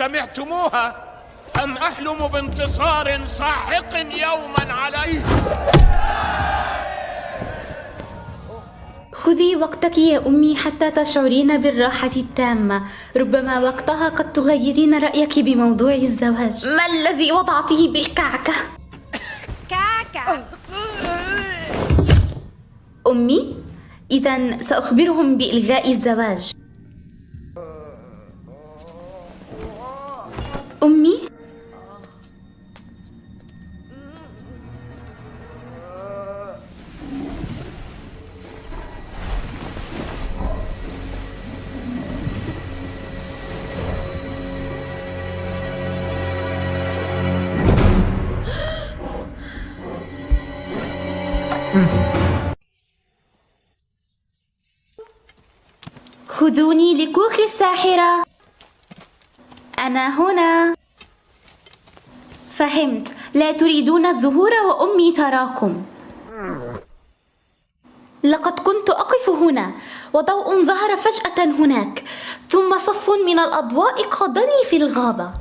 سمعتموها أم أحلم بانتصار ساحق يوما عليه؟ خذي وقتك يا أمي حتى تشعرين بالراحة التامة. ربما وقتها قد تغيرين رأيك بموضوع الزواج. ما الذي وضعته بالكعكة؟ كعكة. أمي؟ إذن سأخبرهم بإلغاء الزواج. أمي؟ خذوني لكوخ الساحرة. أنا هنا. فهمت، لا تريدون الظهور وأمي تراكم. لقد كنت أقف هنا وضوء ظهر فجأة هناك، ثم صف من الأضواء قادني في الغابة.